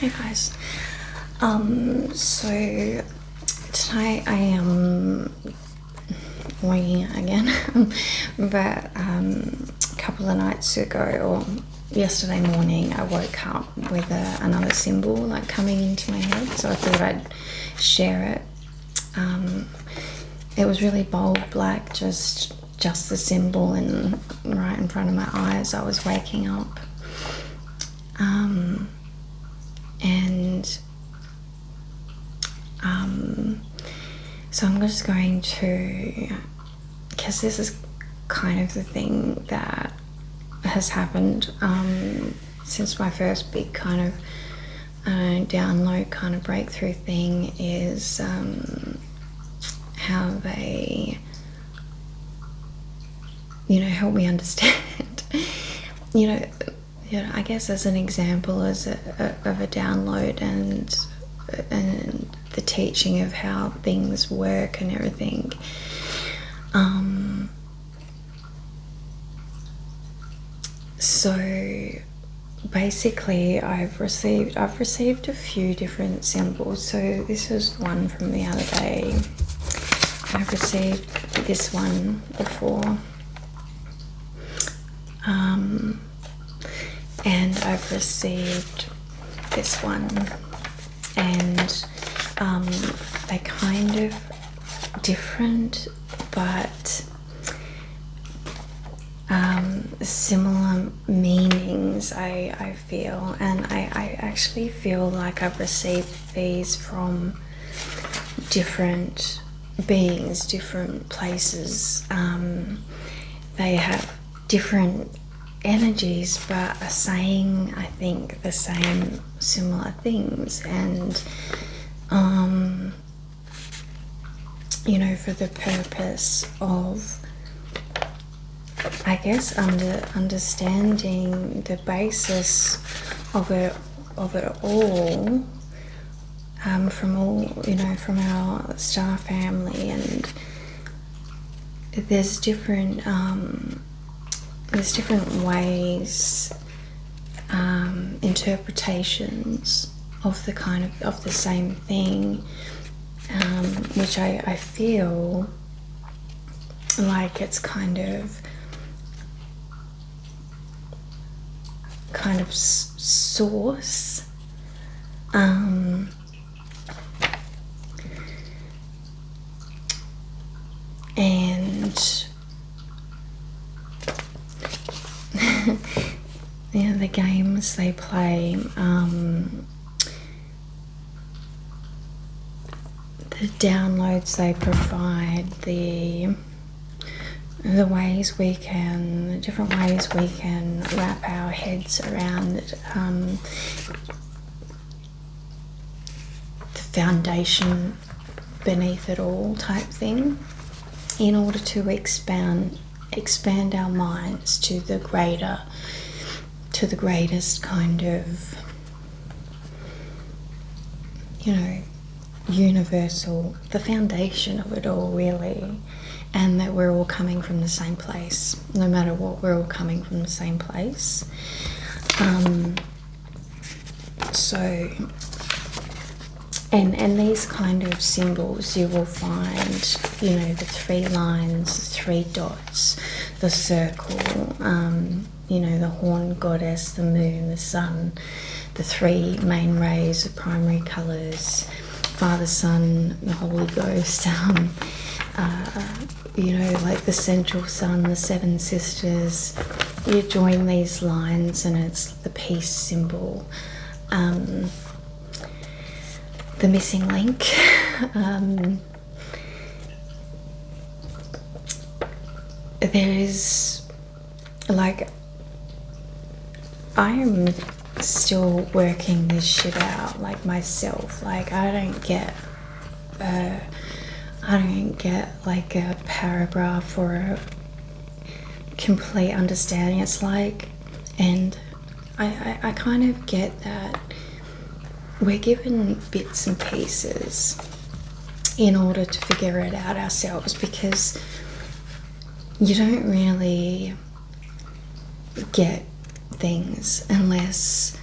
Hey guys. So tonight I am winging it again, but a couple of nights ago or yesterday morning I woke up with another symbol like coming into my head, so I thought I'd share it. It was really bold, black, just the symbol, and right in front of my eyes I was waking up. So I'm just going to, because this is kind of the thing that has happened since my first big kind of download kind of breakthrough thing, is how they, help me understand, I guess as an example of a download and the teaching of how things work and everything. So basically I've received a few different symbols. So this is one from the other day. I've received this one before. And I've received this one, and they're kind of different but similar meanings, I feel, and I actually feel like I've received these from different beings, different places. They have different energies but are saying, I think, the same similar things, and for the purpose of, I guess, understanding the basis of it all, from all, from our star family. And there's different ways, interpretations of the same thing, which I feel like it's kind of source, and the games they play, the downloads they provide, the different ways we can wrap our heads around the foundation beneath it all type thing, in order to expand our minds to the greatest kind of, universal, the foundation of it all, really. And that we're all coming from the same place. No matter what, we're all coming from the same place. And these kind of symbols, you will find, the 3 lines, the 3 dots, the circle, the horned goddess, the moon, the sun, the 3 main rays, the primary colours, Father, Son, the Holy Ghost, like the central sun, the 7 sisters. You join these lines and it's the peace symbol. The missing link. There is, like, I am still working this shit out, like, myself. Like, I don't get like a paragraph or a complete understanding. It's like, and I kind of get that we're given bits and pieces in order to figure it out ourselves, because you don't really get things unless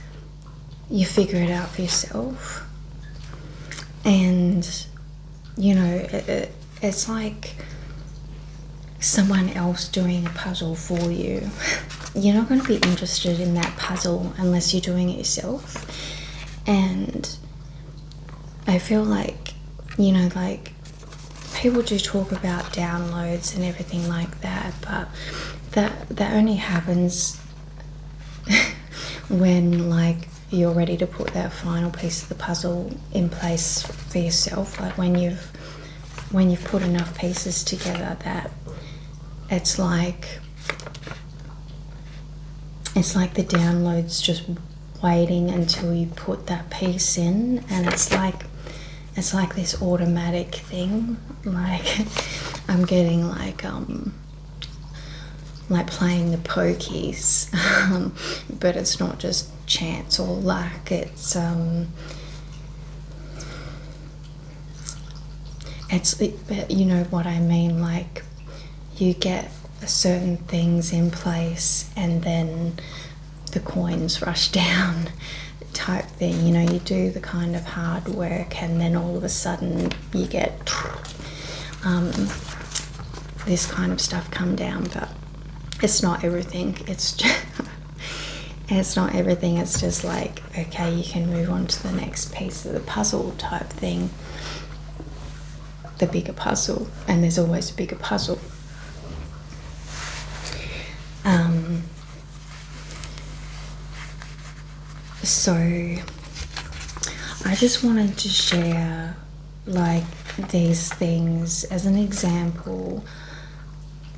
you figure it out for yourself. And you know, it's like someone else doing a puzzle for you. You're not going to be interested in that puzzle unless you're doing it yourself. And I feel like, you know, like people do talk about downloads and everything like that, but that only happens when like you're ready to put that final piece of the puzzle in place for yourself. Like when you've put enough pieces together that it's like the download's just waiting until you put that piece in, and it's like this automatic thing. Like I'm getting like playing the pokies, but it's not just chance or luck. It's you know what I mean. Like you get certain things in place, and then the coins rush down, type thing. You know, you do the kind of hard work, and then all of a sudden you get this kind of stuff come down. But it's not everything. It's just it's not everything. It's just like, okay, you can move on to the next piece of the puzzle type thing, the bigger puzzle, and there's always a bigger puzzle. So I just wanted to share like these things as an example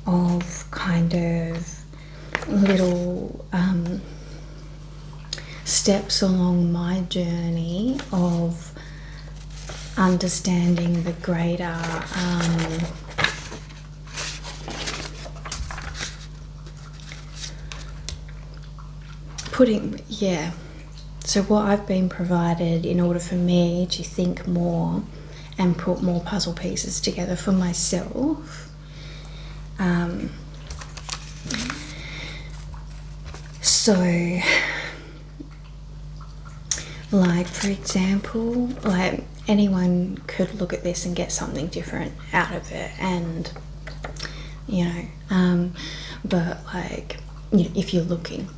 of kind of little steps along my journey of understanding the greater so what I've been provided in order for me to think more and put more puzzle pieces together for myself. So like for example, like anyone could look at this and get something different out of it, and you know, but like if you're looking,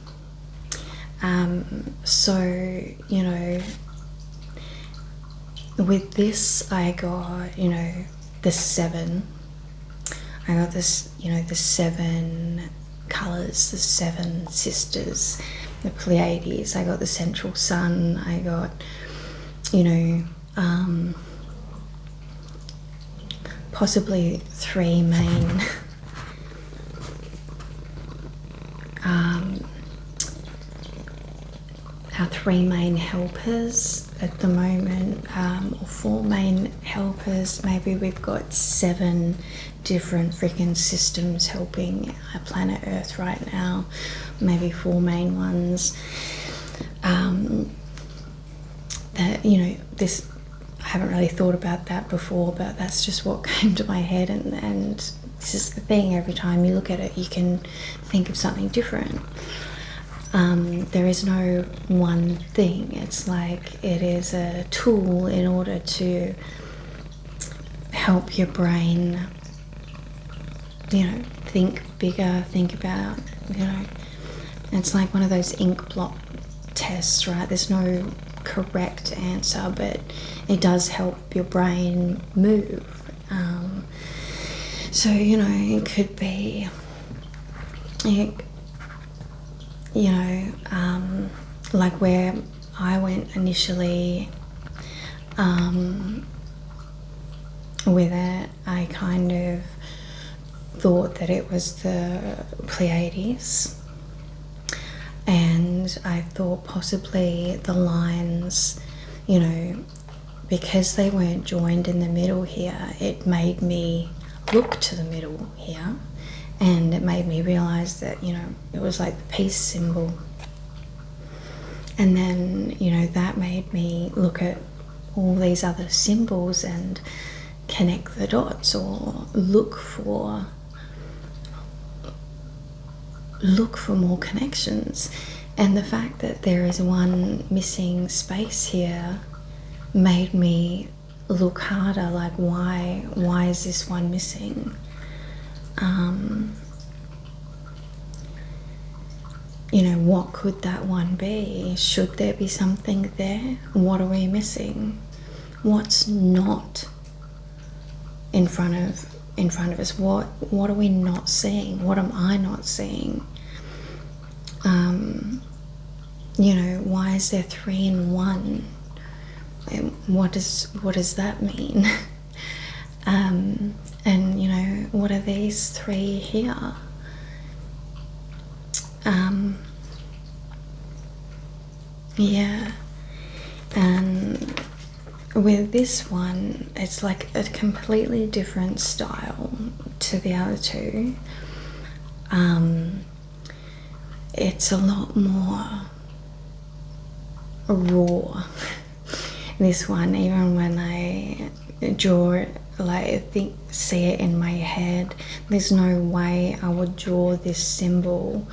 so you know, with this I got, you know, the 7. I got this, you know, the 7 colours, the 7 sisters, the Pleiades. I got the central sun. I got, you know, possibly 3 main our 3 main helpers at the moment, or 4 main helpers. Maybe we've got 7 different freaking systems helping our planet Earth right now. Maybe 4 main ones. That, you know, this, I haven't really thought about that before, but that's just what came to my head, and this is the thing, every time you look at it you can think of something different. There is no one thing. It's like it is a tool in order to help your brain, you know, think bigger, think about, you know, it's like one of those ink blot tests, right? There's no correct answer, but it does help your brain move. So, you know, it could be, you know, like where I went initially with it, I kind of thought that it was the Pleiades, and I thought possibly the lines, you know, because they weren't joined in the middle here, it made me look to the middle here, and it made me realize that, you know, it was like the peace symbol. And then, you know, that made me look at all these other symbols and connect the dots, or look for more connections. And the fact that there is one missing space here made me look harder, like why is this one missing? You know, what could that one be? Should there be something there? What are we missing? What's not in front of us? What are we not seeing? What am I not seeing? You know, why is there 3 in 1? What does that mean? And you know, what are these 3 here? Yeah, and with this one, it's like a completely different style to the other 2. It's a lot more raw. This one, even when I draw it, like see it in my head, there's no way I would draw this symbol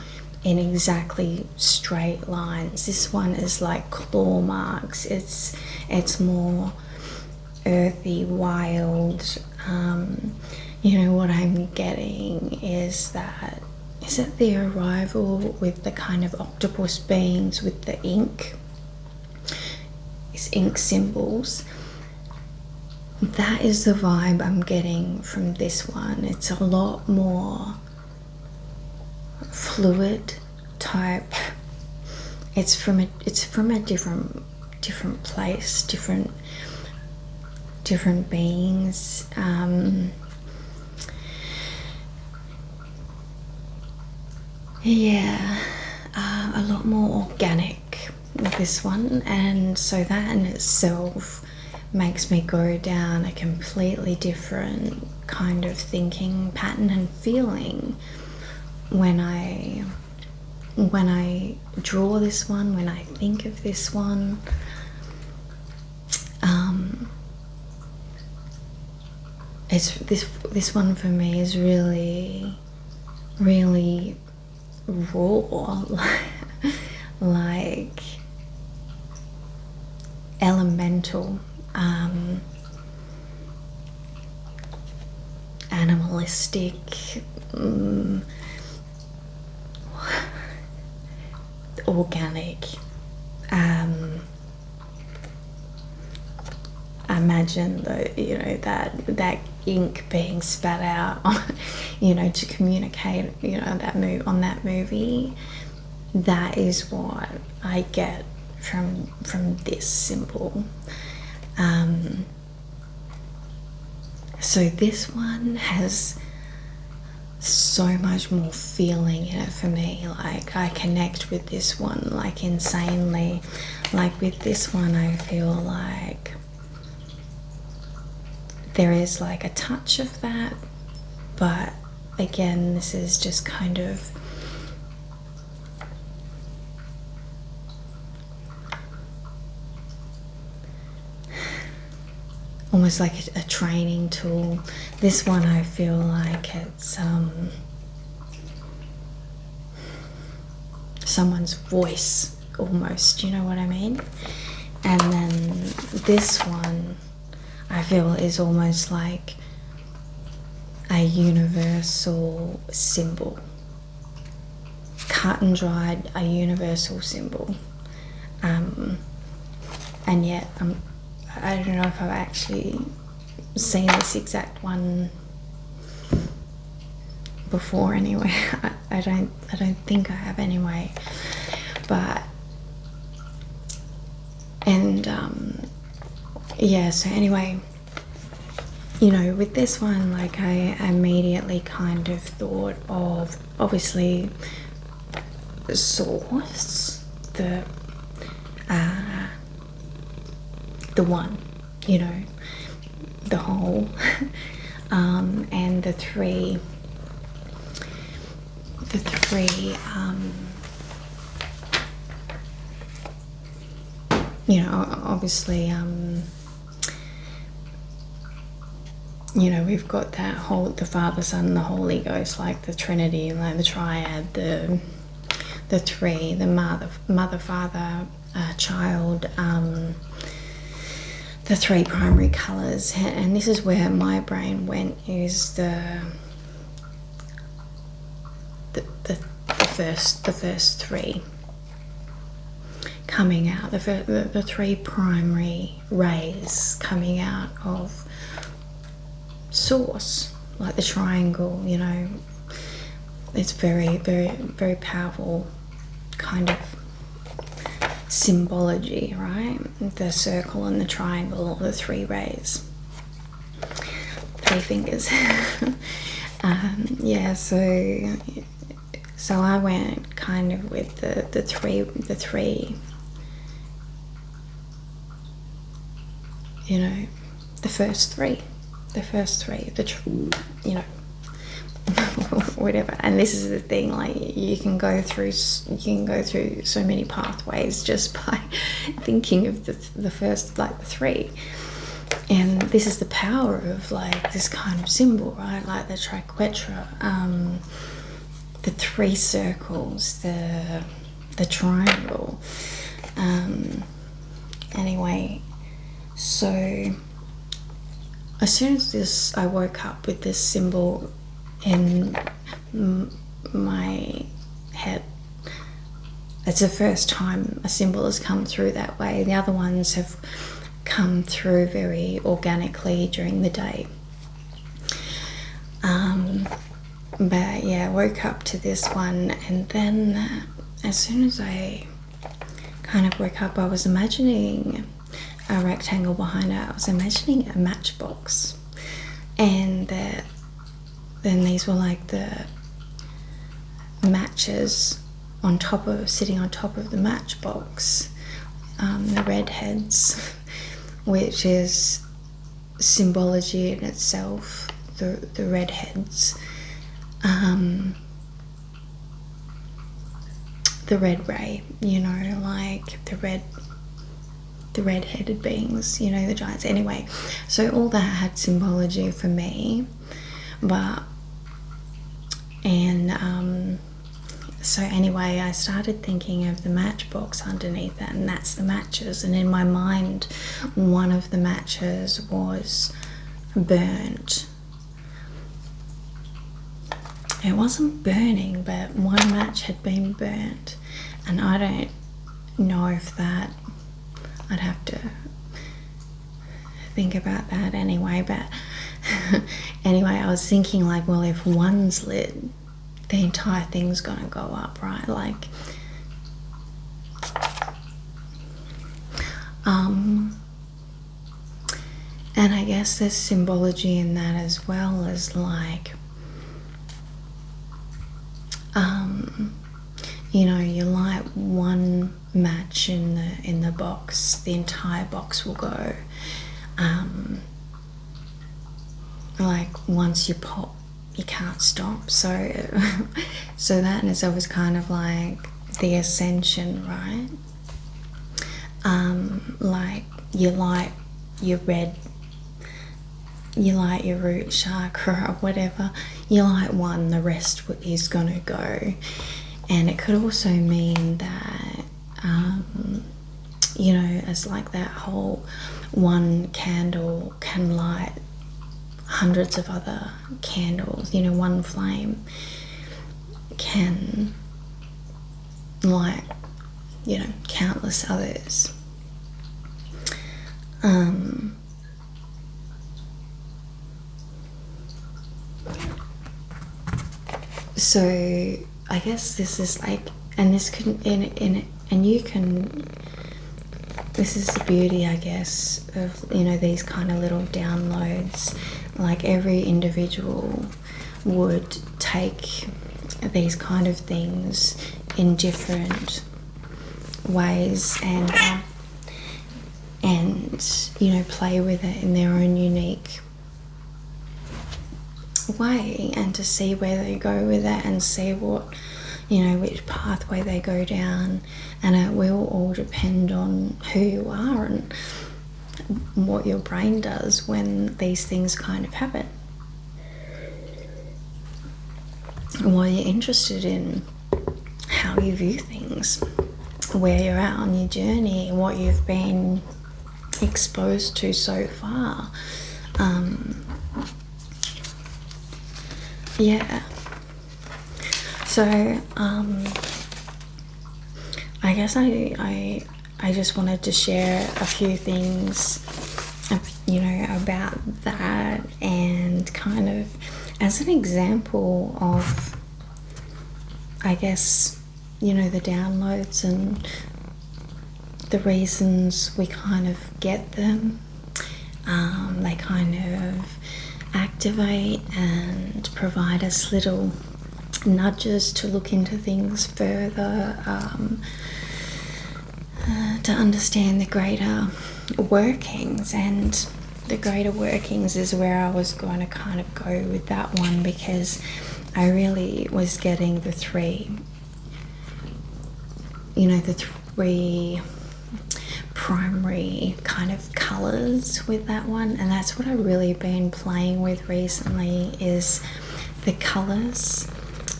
in exactly straight lines. This one is like claw marks. It's more earthy, wild. You know, what I'm getting is that, is it the arrival with the kind of octopus beings with the ink? These ink symbols. That is the vibe I'm getting from this one. It's a lot more fluid type. It's from a different place, different beings. Yeah, a lot more organic with this one, and so that in itself makes me go down a completely different kind of thinking pattern and feeling when I draw this one, when I think of this one. It's this one for me is really raw, like elemental, animalistic, organic. Imagine that ink being spat out, to communicate, that movie. That is what I get from this symbol. So this one has so much more feeling in it for me. Like, I connect with this one like insanely. Like with this one, I feel like there is like a touch of that, but again, this is just kind of almost like a training tool. This one, I feel like it's someone's voice almost, you know what I mean? And then this one, I feel, is almost like a universal symbol, cut and dried, a universal symbol. And yet I don't know if I've actually seen this exact one before anyway. I don't think I have anyway. But yeah, so anyway, with this one, like, I immediately kind of thought of, obviously, the source, the one, the whole, and the three obviously, we've got that whole, the Father, Son, and the Holy Ghost, like the Trinity, like the triad, the the three, the mother, father, child, the three primary colours. And this is where my brain went, is the first three coming out, the three primary rays coming out of source, like the triangle, you know. It's very, very, very powerful kind of symbology, right? The circle and the triangle, the three rays, three fingers. Yeah, so I went kind of with the three, you know, the first three, you know, whatever. And this is the thing, like, you can go through so many pathways just by thinking of the first, like, the three. And this is the power of, like, this kind of symbol, right? Like the triquetra, the three circles, the triangle. Anyway, so as soon as I woke up with this symbol in my head. It's the first time a symbol has come through that way. The other ones have come through very organically during the day. But yeah, I woke up to this one, and then as soon as I kind of woke up, I was imagining a rectangle behind it. I was imagining a matchbox, and then these were like the matches sitting on top of the matchbox, the redheads, which is symbology in itself, the redheads, the red ray, you know, like the red-headed beings, you know, the giants. Anyway, so all that had symbology for me. So anyway, I started thinking of the matchbox underneath it, and that's the matches. And in my mind, one of the matches was burnt. It wasn't burning, but one match had been burnt, and I don't know if that, I'd have to think about that anyway. But anyway, I was thinking, like, well, if one's lit, the entire thing's gonna go up, right? Like, and I guess there's symbology in that as well, as like, you know, you light one match in the box, the entire box will go. Like, once you pop, you can't stop. So that is always kind of like the ascension, right? Like, you light your root chakra or whatever, you light one, the rest is gonna go. And it could also mean that, you know, as like that whole one candle can light hundreds of other candles, you know, one flame can light, you know, countless others. So I guess this is like, and this can, and you can, this is the beauty, I guess, of, you know, these kind of little downloads. Like, every individual would take these kind of things in different ways, and you know, play with it in their own unique way, and to see where they go with it, and see what, you know, which pathway they go down. And it will all depend on who you are and what your brain does when these things kind of happen, and what you're interested in how you view things, where you're at on your journey, what you've been exposed to so far. Yeah. So I guess I just wanted to share a few things, you know, about that, and kind of as an example of, I guess, you know, the downloads and the reasons we kind of get them. They kind of activate and provide us little nudges to look into things further, to understand the greater workings. And the greater workings is where I was going to kind of go with that one, because I really was getting the three, you know, the three primary kind of colors with that one. And that's what I've really been playing with recently, is the colors.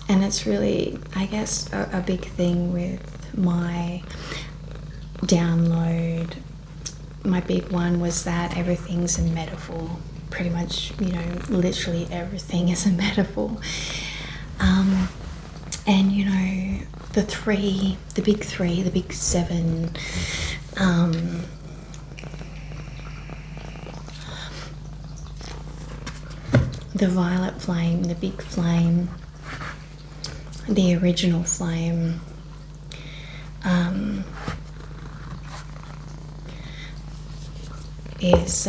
And it's really, I guess, a big thing with my download. My big one was that everything's a metaphor. Pretty much, you know, literally everything is a metaphor. And, you know, the big three, the big seven, the violet flame, the big flame, the original flame, is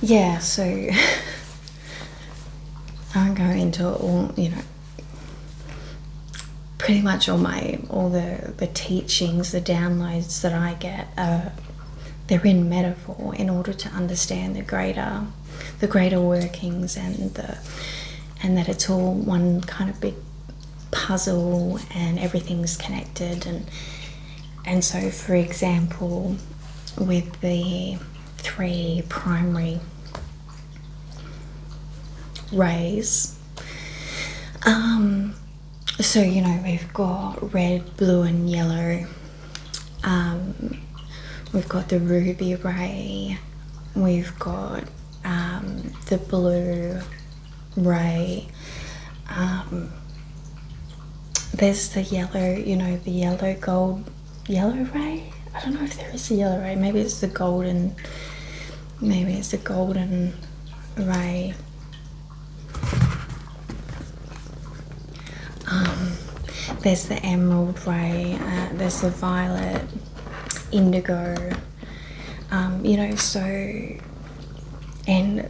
yeah, so I'm going into all, you know, pretty much all the teachings, the downloads that I get, they're in metaphor in order to understand the greater workings, and that it's all one kind of big puzzle and everything's connected. And so, for example, with the three primary rays, so, you know, we've got red, blue and yellow. We've got the ruby ray, we've got the blue ray, there's the yellow, you know, the yellow ray. I don't know if there is a yellow ray, maybe it's the golden ray. There's the emerald ray, there's the violet, indigo, you know, so, and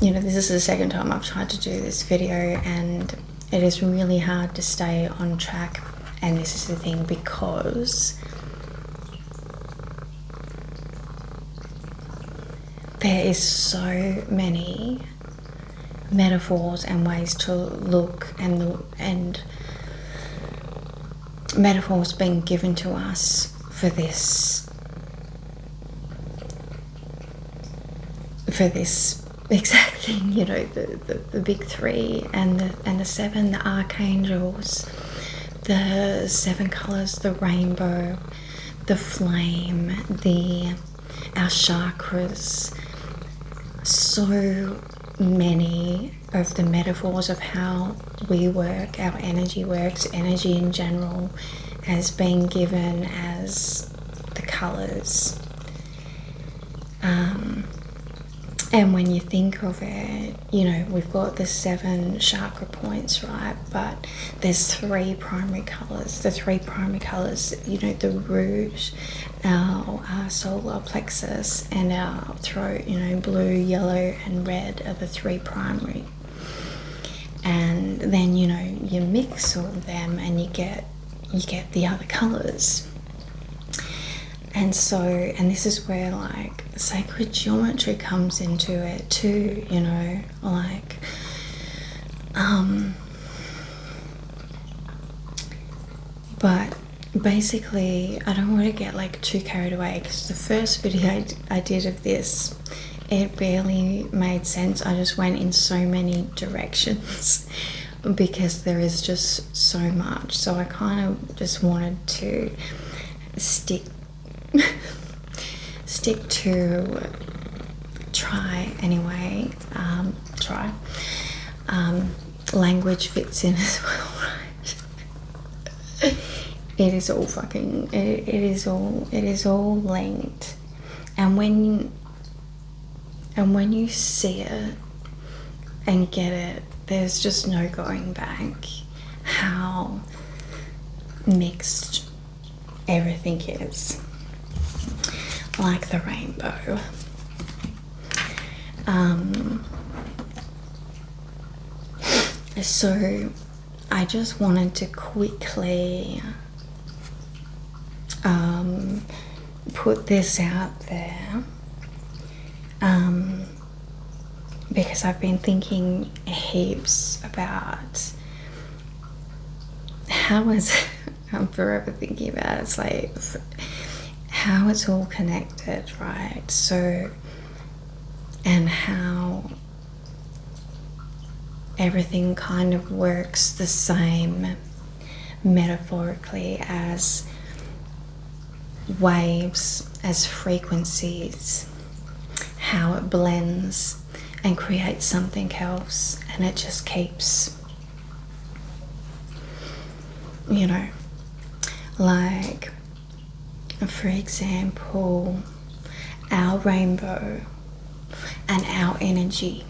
you know, this is the second time I've tried to do this video, and it is really hard to stay on track. And this is the thing, because there is so many metaphors and ways to look, and metaphors being given to us for this exact thing, you know, the big three and the seven, the archangels, the seven colors, the rainbow, the flame, our chakras. So many of the metaphors of how we work, our energy works, energy in general, has been given as the colors. And when you think of it, you know, we've got the 7 chakra points, right? But there's 3 primary colors. The 3 primary colors, you know, the root, our solar plexus, and our throat, you know, blue, yellow, and red are the 3 primary. And then, you know, you mix all of them and you get the other colors. And so, and this is where like sacred geometry comes into it too, you know, like, but basically I don't want to get like too carried away, because the first video I did of this it barely made sense. I just went in so many directions because there is just so much. So I kind of just wanted to stick to try anyway. Language fits in as well, right? It is all fucking. It is all linked, and when you see it and get it, there's just no going back. How mixed everything is, like the rainbow. So I just wanted to quickly put this out there because I've been thinking heaps about how is I'm forever thinking about it. It's like how it's all connected, right? So, and how everything kind of works the same metaphorically as waves, as frequencies, how it blends and creates something else, and it just keeps, you know, like for example, our rainbow and our energy.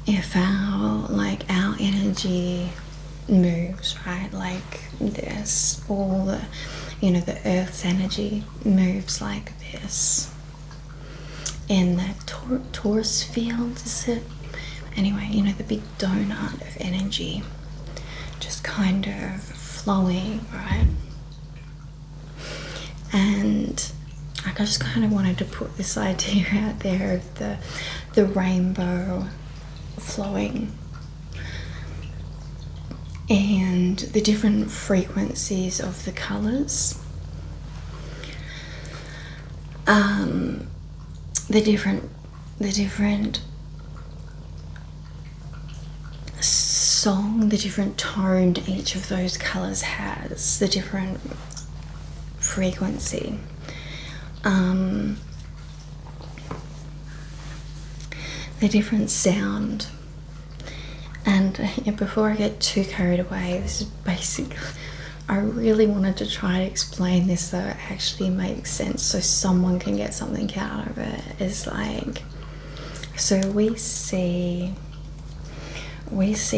If our energy moves, right, like this, all the, you know, the earth's energy moves like this in the torus field, is it? Anyway, you know, the big donut of energy just kind of flowing, right? And I just kind of wanted to put this idea out there of the rainbow flowing and the different frequencies of the colors, the different song, the different tone each of those colors has, the different frequency, the different sound. And before I get too carried away, this is basically, I really wanted to try to explain this so it actually makes sense, so someone can get something out of it. It's like, so we see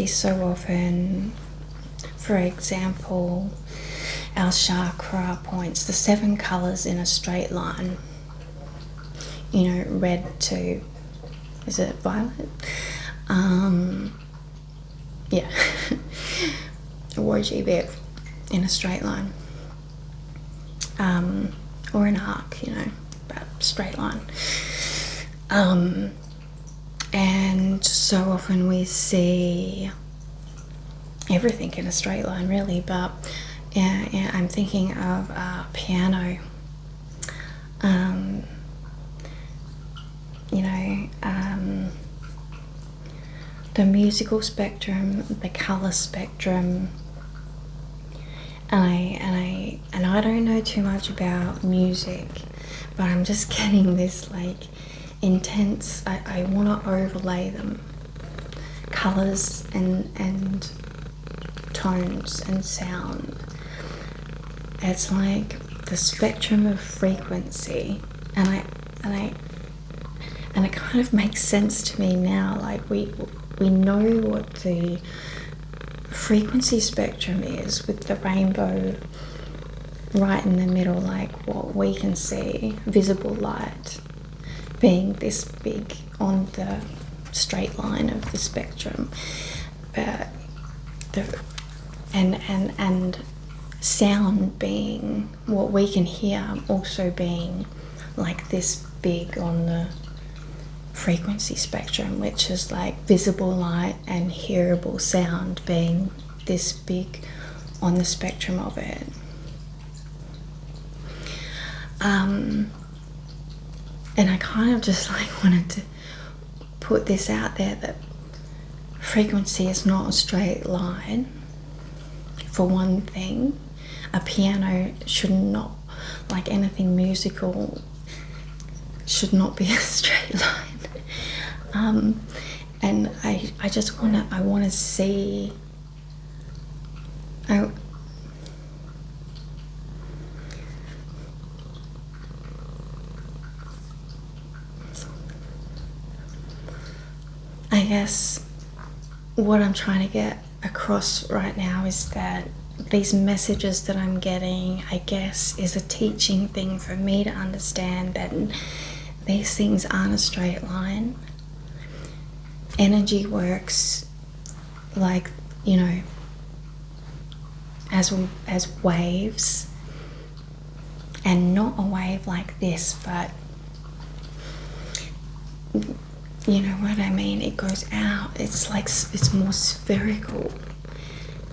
so often, for example, our chakra points, the 7 colors in a straight line, you know, red to, is it violet? Yeah, RGB in a straight line, or an arc, you know, but straight line. And so often we see everything in a straight line, really, but yeah, I'm thinking of a piano. You know, the musical spectrum, the color spectrum, and I don't know too much about music, but I'm just getting this like intense. I want to overlay them, colors and tones and sound. It's like the spectrum of frequency, and it kind of makes sense to me now. Like we know what the frequency spectrum is, with the rainbow right in the middle, like what we can see, visible light being this big on the straight line of the spectrum, but and sound being what we can hear also being like this big on the frequency spectrum, which is like visible light and hearable sound being this big on the spectrum of it. And I kind of just like wanted to put this out there that frequency is not a straight line. For one thing, a piano should not, like anything musical, should not be a straight line. And I just want to see. I guess what I'm trying to get across right now is that these messages that I'm getting, I guess, is a teaching thing for me to understand that these things aren't a straight line. Energy works like, you know, as waves, and not a wave like this, but you know what I mean? It goes out. It's like, it's more spherical.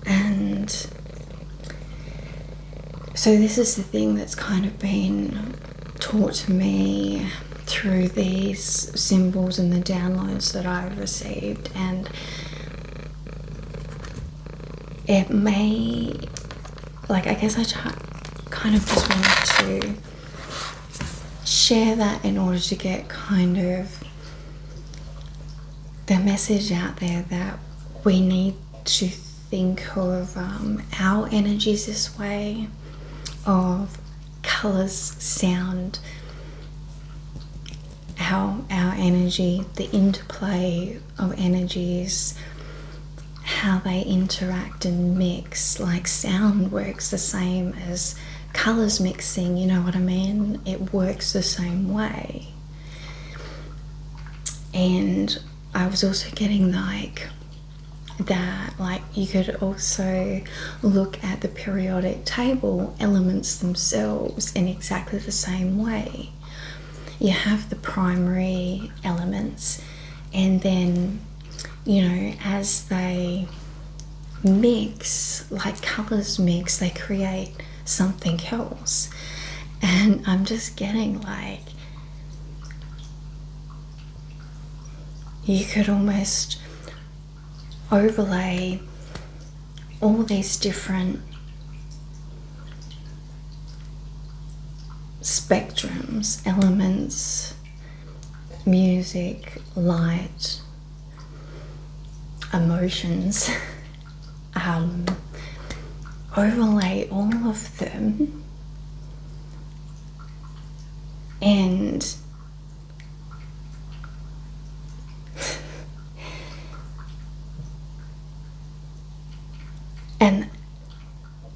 And so this is the thing that's kind of been taught to me through these symbols and the downloads that I've received. And it may, like, I guess I kind of just wanted to share that in order to get kind of the message out there that we need to think of our energies this way, of colours, sound, how our energy, the interplay of energies, how they interact and mix. Like sound works the same as colours mixing, you know what I mean? It works the same way. And I was also getting like that, like you could also look at the periodic table elements themselves in exactly the same way. You have the primary elements, and then, you know, as they mix, like colours mix, they create something else. And I'm just getting like, you could almost overlay all these different spectrums, elements, music, light, emotions, overlay all of them, and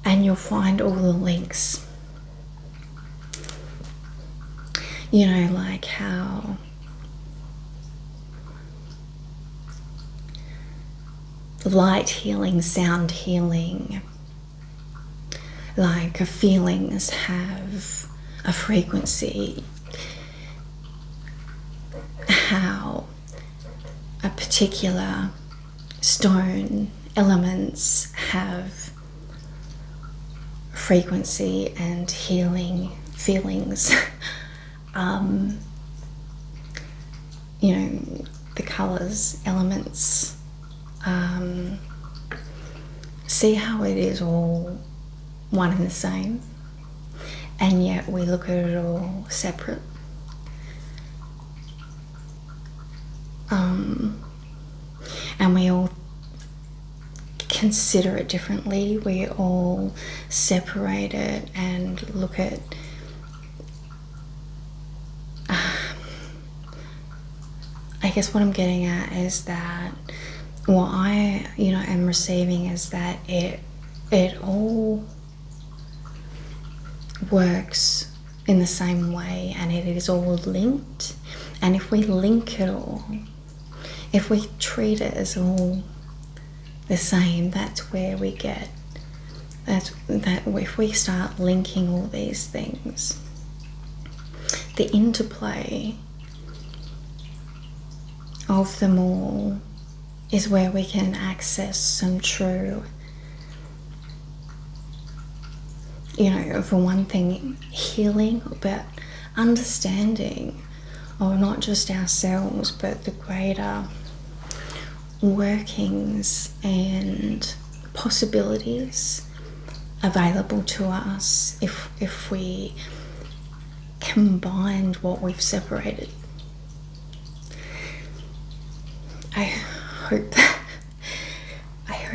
and you'll find all the links. You know, like how light healing, sound healing, like feelings have a frequency, how a particular stone elements have frequency and healing feelings. You know, the colours, elements, see how it is all one and the same, and yet we look at it all separate. And we all consider it differently. We all separate it and look at I guess what I'm getting at is that what I, you know, am receiving is that it all works in the same way, and it is all linked. And if we link it all, if we treat it as all the same, that's where we get that if we start linking all these things, the interplay of them all is where we can access some true, you know, for one thing, healing, but understanding or not just ourselves, but the greater workings and possibilities available to us if we combined what we've separated. I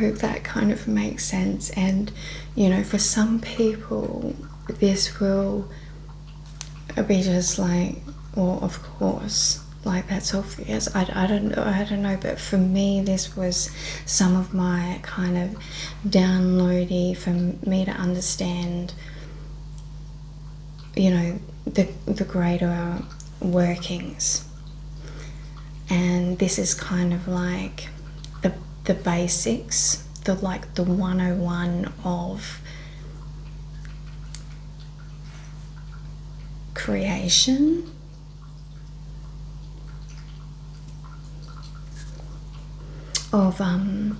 hope that kind of makes sense. And you know, for some people this will be just like, well, of course, like that's obvious. I don't know, but for me this was some of my kind of downloady for me to understand, you know, the greater workings. And this is kind of like the basics, the 101 of creation, of the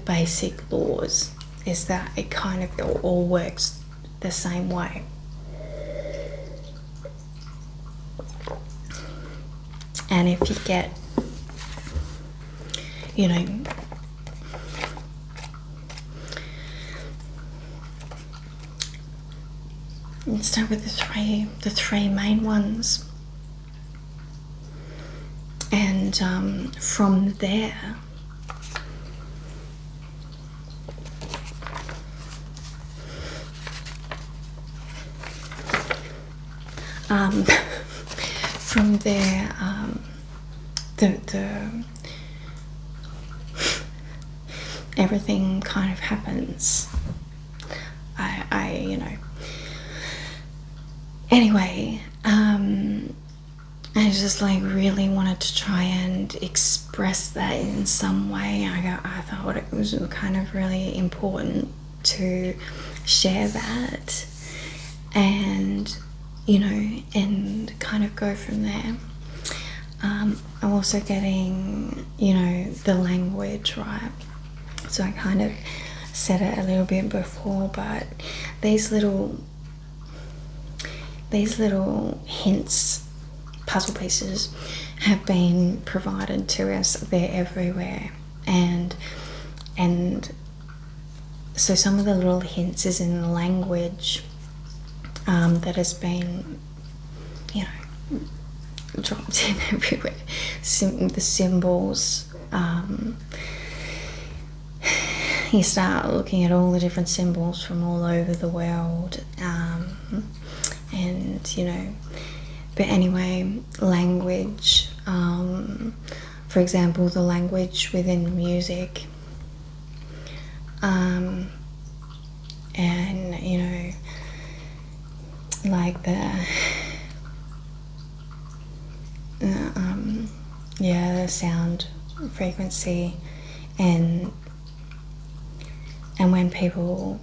basic laws, is that it kind of all works the same way. And if you get, you know, let's start with the three main ones, and from there the everything kind of happens. I you know, anyway, I just like really wanted to try and express that in some way. I thought it was kind of really important to share that, and you know, and kind of go from there. I'm also getting, you know, the language right. So I kind of said it a little bit before, but these little hints, puzzle pieces, have been provided to us. They're everywhere, and so some of the little hints is in the language that has been, you know, dropped in everywhere. The symbols, you start looking at all the different symbols from all over the world, and you know, but anyway, language, for example, the language within music, and you know, like the sound frequency, and when people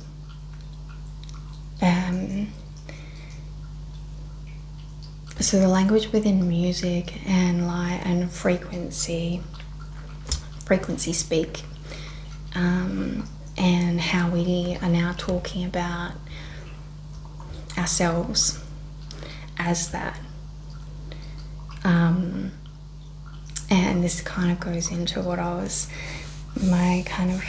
so the language within music and light and frequency speak, and how we are now talking about ourselves as that, and this kind of goes into what my kind of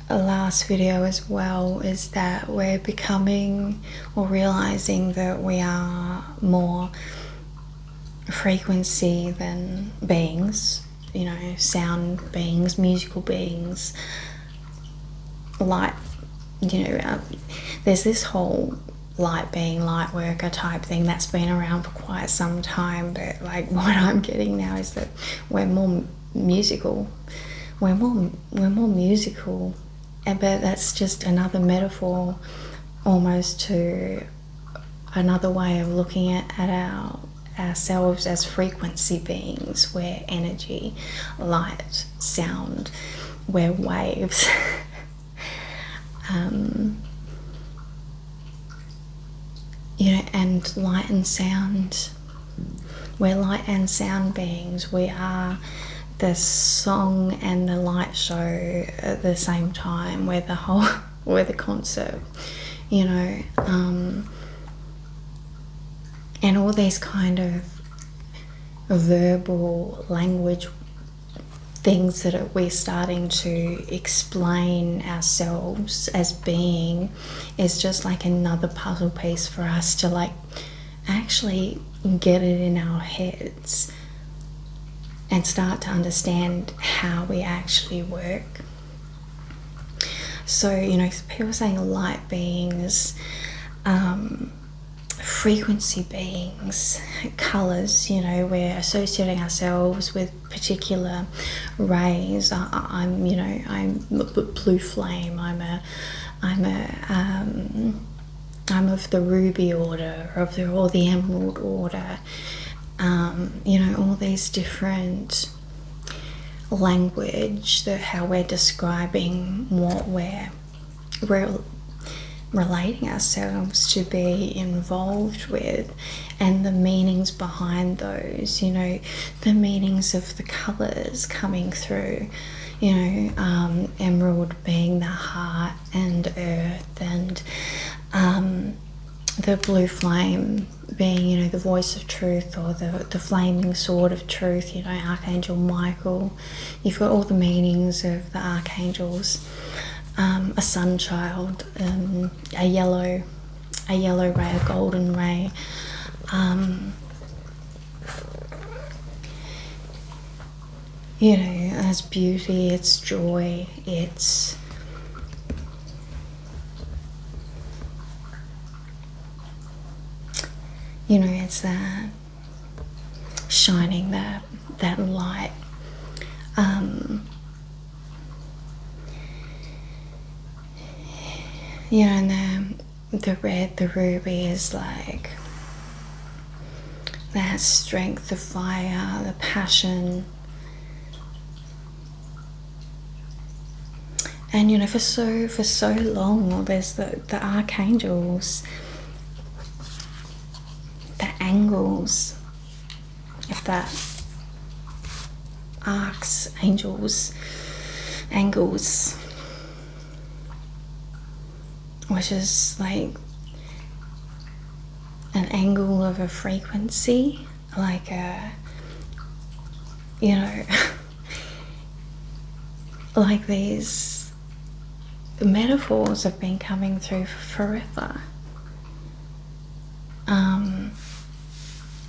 last video as well, is that we're becoming or realizing that we are more frequency than beings, you know, sound beings, musical beings, light, you know, there's this whole light being, light worker type thing that's been around for quite some time, but like what I'm getting now is that we're more musical, but that's just another metaphor almost to another way of looking at ourselves as frequency beings. We're energy, light, sound, we're waves. You know, and light and sound, we're light and sound beings. We are the song and the light show at the same time. We're the concert, you know, And all these kind of verbal language things that we're starting to explain ourselves as being is just like another puzzle piece for us to like actually get it in our heads and start to understand how we actually work. So, you know, people saying light beings, frequency beings, colours, you know, we're associating ourselves with particular rays. I'm blue flame. I'm of the ruby order, or the emerald order. You know, all these different language, how we're describing what we're relating ourselves to be involved with, and the meanings behind those, you know, the meanings of the colours coming through, you know, emerald being the heart and earth, and the blue flame being, you know, the voice of truth, or the flaming sword of truth, you know, Archangel Michael. You've got all the meanings of the archangels. A sun child, a yellow ray, a golden ray. You know, it's beauty, it's joy, it's you know, it's that shining that light. Yeah, and the red, the ruby is like that strength, the fire, the passion. And you know, for so long, there's the archangels, the angles of that angels, which is like an angle of a frequency, like a, you know, like these metaphors have been coming through forever.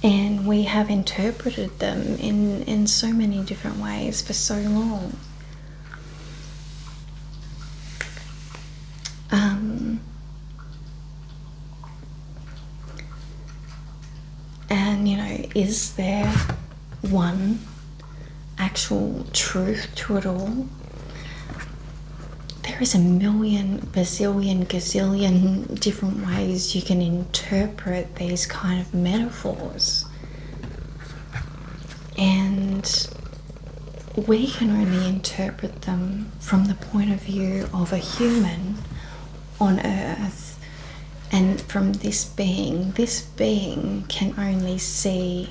And we have interpreted them in so many different ways for so long. And you know, is there one actual truth to it all? There is a million, bazillion, gazillion different ways you can interpret these kind of metaphors. And we can only interpret them from the point of view of a human on Earth. And from this being can only see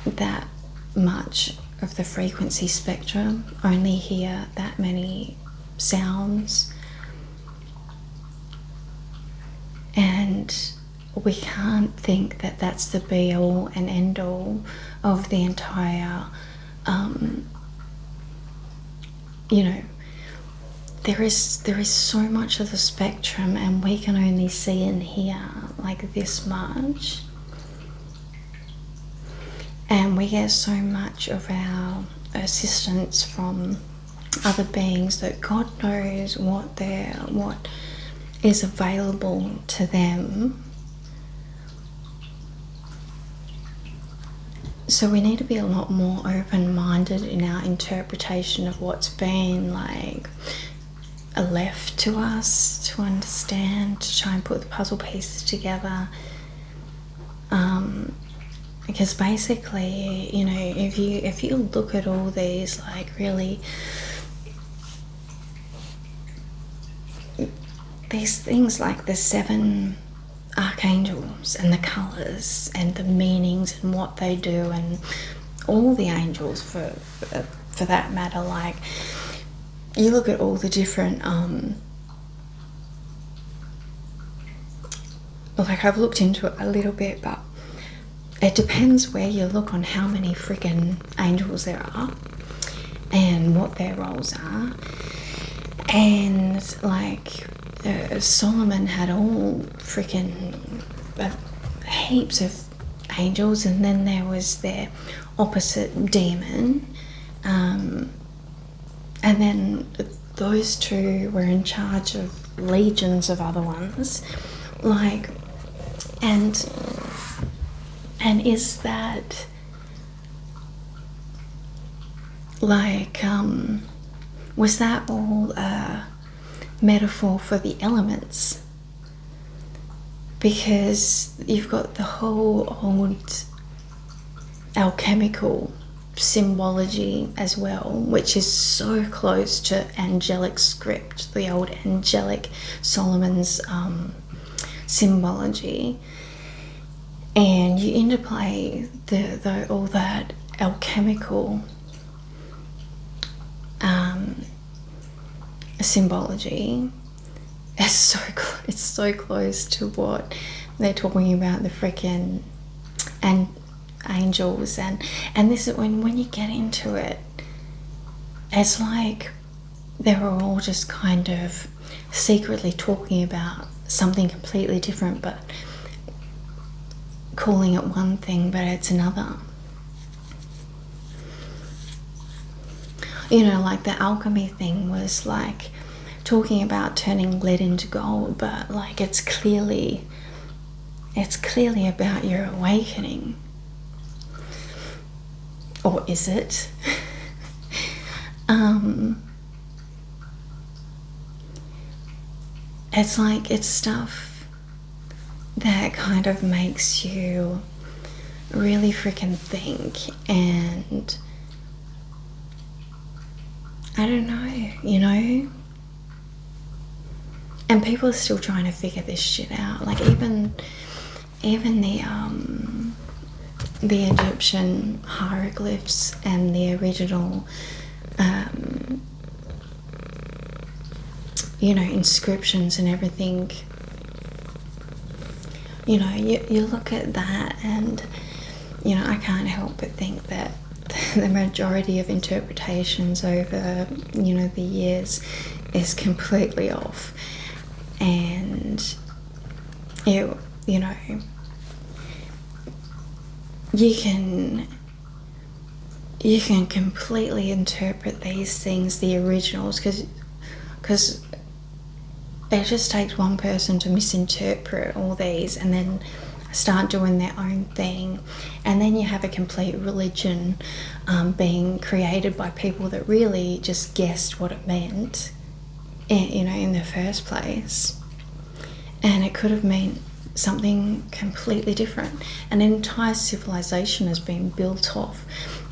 that much of the frequency spectrum, only hear that many sounds, and we can't think that that's the be all and end all of the entire you know, there is so much of the spectrum, and we can only see and hear like this much, and we get so much of our assistance from other beings that God knows what is available to them. So we need to be a lot more open-minded in our interpretation of what's been like left to us to understand, to try and put the puzzle pieces together. Because basically, you know, if you look at all these like really these things like the 7 archangels and the colours and the meanings and what they do, and all the angels for that matter, like you look at all the different like I've looked into it a little bit, but it depends where you look on how many freaking angels there are and what their roles are. And like Solomon had all freaking heaps of angels, and then there was their opposite demon, and then those two were in charge of legions of other ones, like, and is that like was that all a metaphor for the elements? Because you've got the whole old alchemical symbology as well, which is so close to angelic script, the old angelic Solomon's symbology, and you interplay the all that alchemical symbology. It's so close to what they're talking about, the freaking and angels, and this is when you get into it, it's like they were all just kind of secretly talking about something completely different, but calling it one thing, but it's another. You know, like the alchemy thing was like talking about turning lead into gold, but like it's clearly about your awakening. Or is it? It's like it's stuff that kind of makes you really freaking think, and I don't know, you know? And people are still trying to figure this shit out. Like even the Egyptian hieroglyphs and the original you know, inscriptions and everything, you know, you look at that and, you know, I can't help but think that the majority of interpretations over, you know, the years is completely off. And you know, you can completely interpret these things, the originals, because it just takes one person to misinterpret all these and then start doing their own thing, and then you have a complete religion being created by people that really just guessed what it meant, you know, in the first place, and it could have meant something completely different. An entire civilization has been built off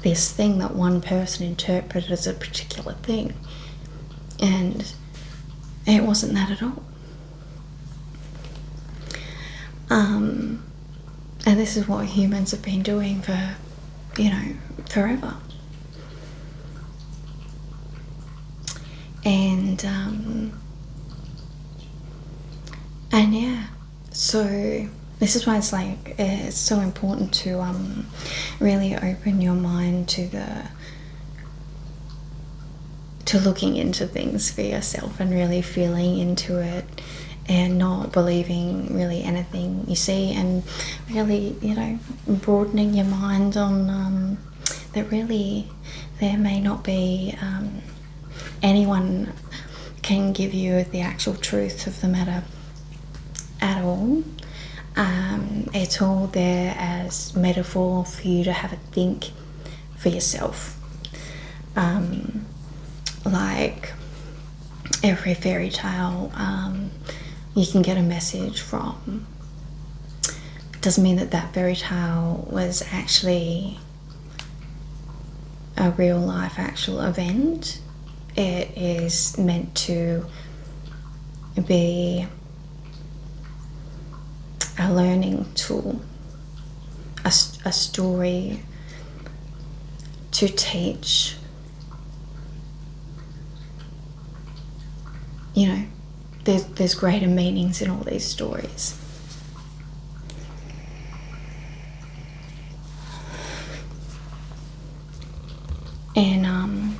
this thing that one person interpreted as a particular thing, and it wasn't that at all. And this is what humans have been doing for, you know, forever. And yeah, so this is why it's like it's so important to really open your mind to looking into things for yourself and really feeling into it, and not believing really anything you see, and really, you know, broadening your mind on that really there may not be anyone can give you the actual truth of the matter at all. It's all there as metaphor for you to have a think for yourself. Like every fairy tale, you can get a message from. Doesn't mean that fairy tale was actually a real life actual event. It is meant to be a learning tool, a story to teach. You know, there's greater meanings in all these stories. And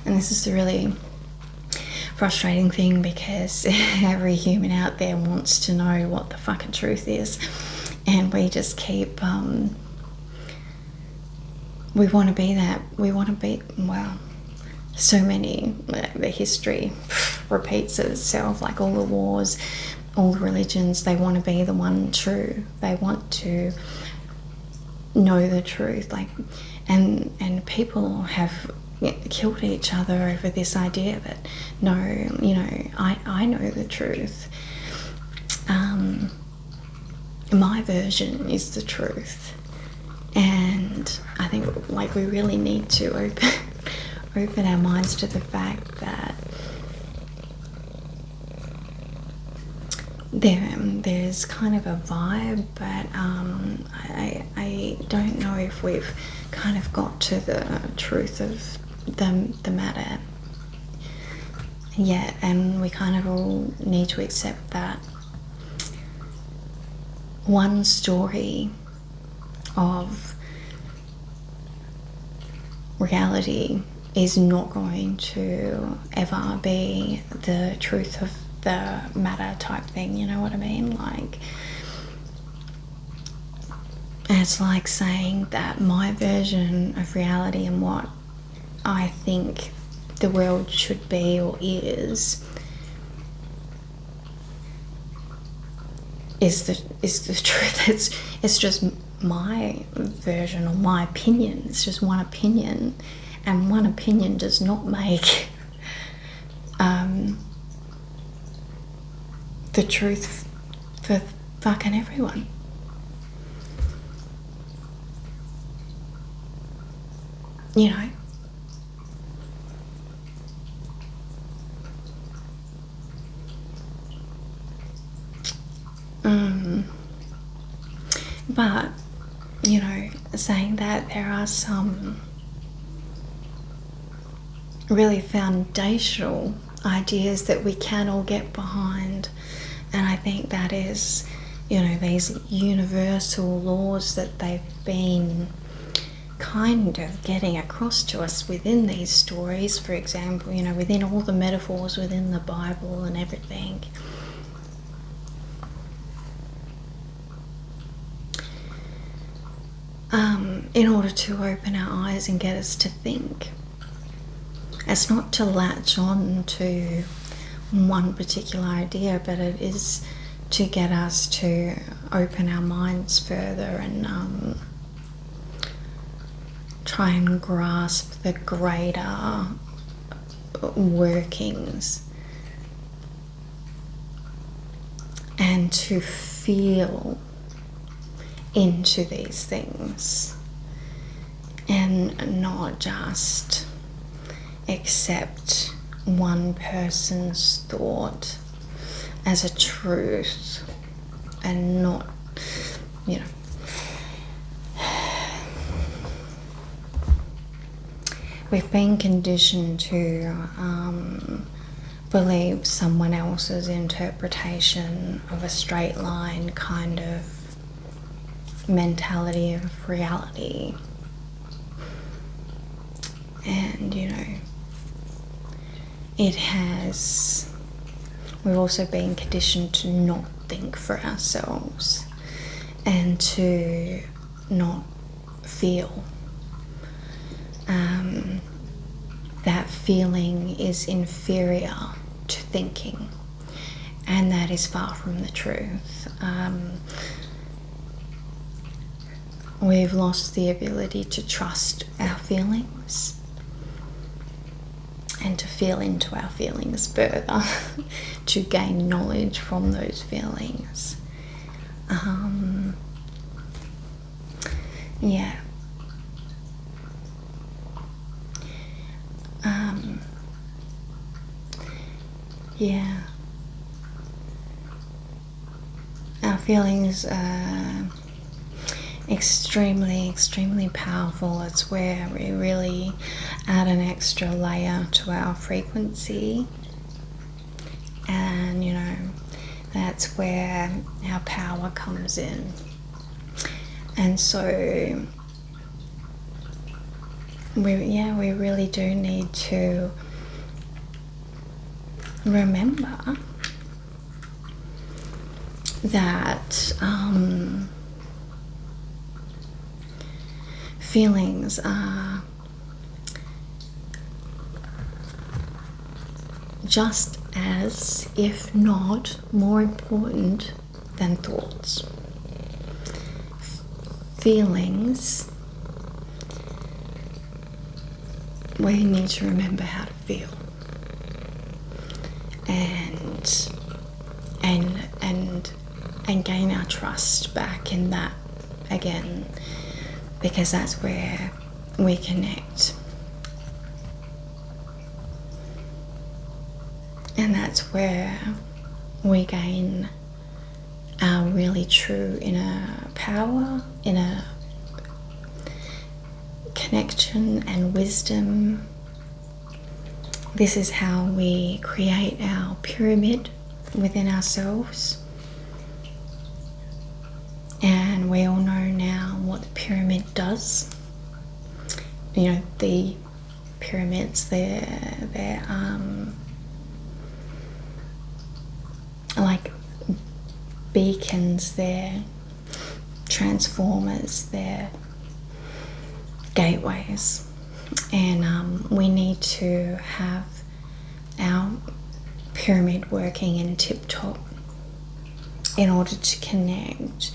this is the really frustrating thing, because every human out there wants to know what the fucking truth is, and we just keep we want to be that. We want to be, well, so many, the history repeats itself, like all the wars, all the religions, they want to be the one true. They want to know the truth, like, and people have killed each other over this idea that, no, you know, I know the truth. My version is the truth. And I think, like, we really need to open our minds to the fact that there's kind of a vibe, but I don't know if we've kind of got to the truth of the matter yet, and we kind of all need to accept that one story of reality is not going to ever be the truth of the matter type thing, you know what I mean? Like, it's like saying that my version of reality and what I think the world should be or is the truth. It's just my version or my opinion. It's just one opinion, and one opinion does not make the truth for fucking everyone. You know? But, you know, saying that, there are some really foundational ideas that we can all get behind, and I think that is, you know, these universal laws that they've been kind of getting across to us within these stories. For example, you know, within all the metaphors within the Bible and everything. In order to open our eyes and get us to think. It's not to latch on to one particular idea, but it is to get us to open our minds further and try and grasp the greater workings, and to feel into these things and not just accept one person's thought as a truth, and not, you know, we've been conditioned to believe someone else's interpretation of a straight line kind of mentality of reality. And, you know, we've also been conditioned to not think for ourselves and to not feel. That feeling is inferior to thinking, and that is far from the truth. We've lost the ability to trust our feelings and to feel into our feelings further, to gain knowledge from those feelings. Yeah. Yeah. Our feelings are extremely powerful. It's where we really add an extra layer to our frequency, and, you know, that's where our power comes in. And so we really do need to remember that feelings are just as, if not more important than thoughts. Feelings, we need to remember how to feel, and gain our trust back in that again, because that's where we connect, and that's where we gain our really true inner power, inner connection and wisdom. This is how we create our pyramid within ourselves. And we all know now what the pyramid does. You know, the pyramids, they're like beacons, they're transformers, they're gateways. And we need to have our pyramid working in tip-top in order to connect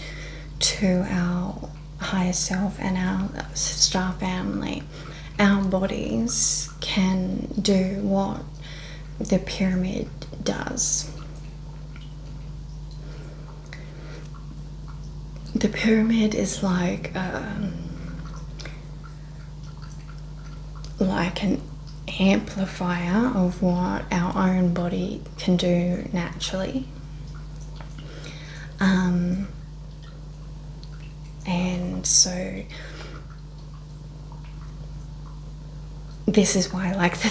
to our higher self and our star family. Our bodies can do what the pyramid does. The pyramid is like an amplifier of what our own body can do naturally. And so this is why, like the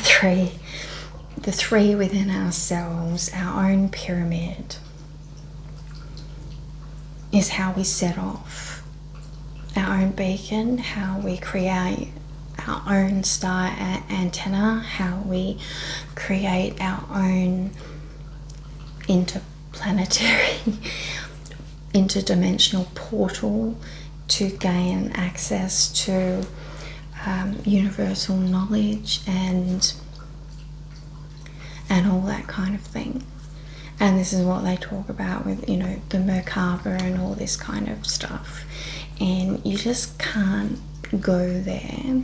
three within ourselves, our own pyramid, is how we set off our own beacon, how we create our own star antenna, how we create our own interplanetary, interdimensional portal to gain access to universal knowledge and all that kind of thing. And this is what they talk about with, you know, the Merkaba and all this kind of stuff. And you just can't go there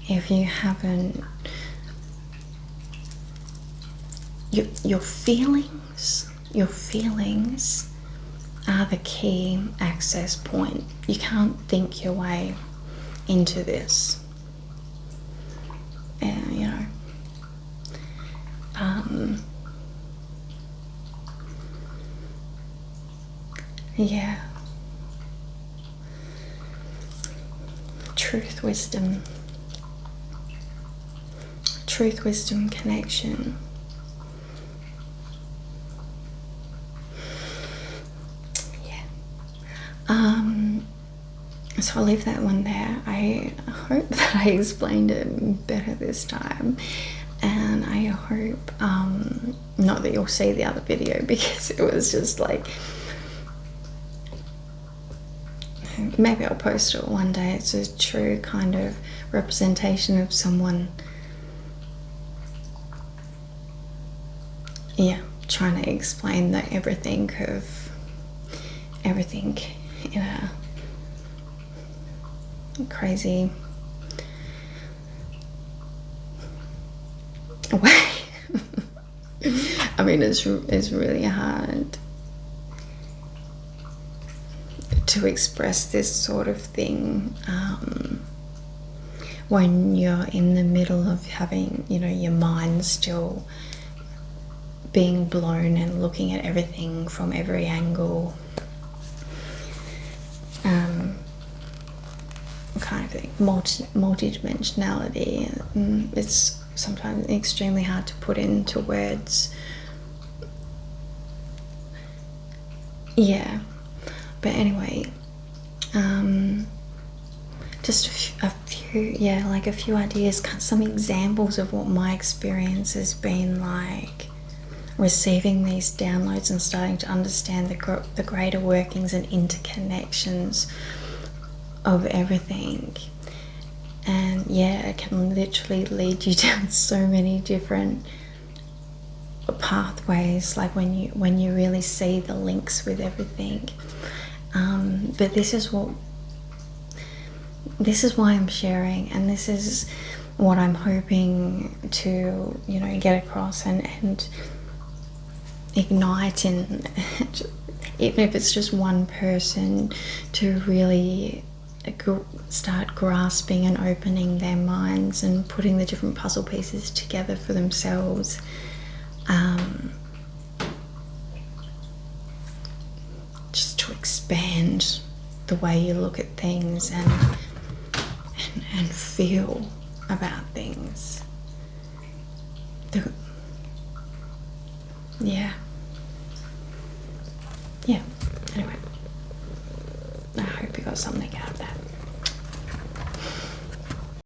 if you haven't. Your feelings are the key access point. You can't think your way into this. And, you know, yeah. Truth, wisdom, connection. So I'll leave that one there. I hope that I explained it better this time, and I hope not that you'll see the other video, because it was just like, maybe I'll post it one day. It's a true kind of representation of someone, trying to explain that everything in a crazy way. I mean, it's really hard to express this sort of thing when you're in the middle of having, you know, your mind still being blown and looking at everything from every angle, kind of thing. Multi-dimensionality. It's sometimes extremely hard to put into words. Yeah, but anyway, just a few yeah, like a few ideas, some examples of what my experience has been like receiving these downloads and starting to understand the greater workings and interconnections of everything. And yeah, it can literally lead you down so many different pathways, like when you really see the links with everything. But this is why I'm sharing, and this is what I'm hoping to, you know, get across and ignite in, even if it's just one person, to really start grasping and opening their minds and putting the different puzzle pieces together for themselves. Just to expand the way you look at things and feel about things. Yeah. Anyway, I hope you got something out of that.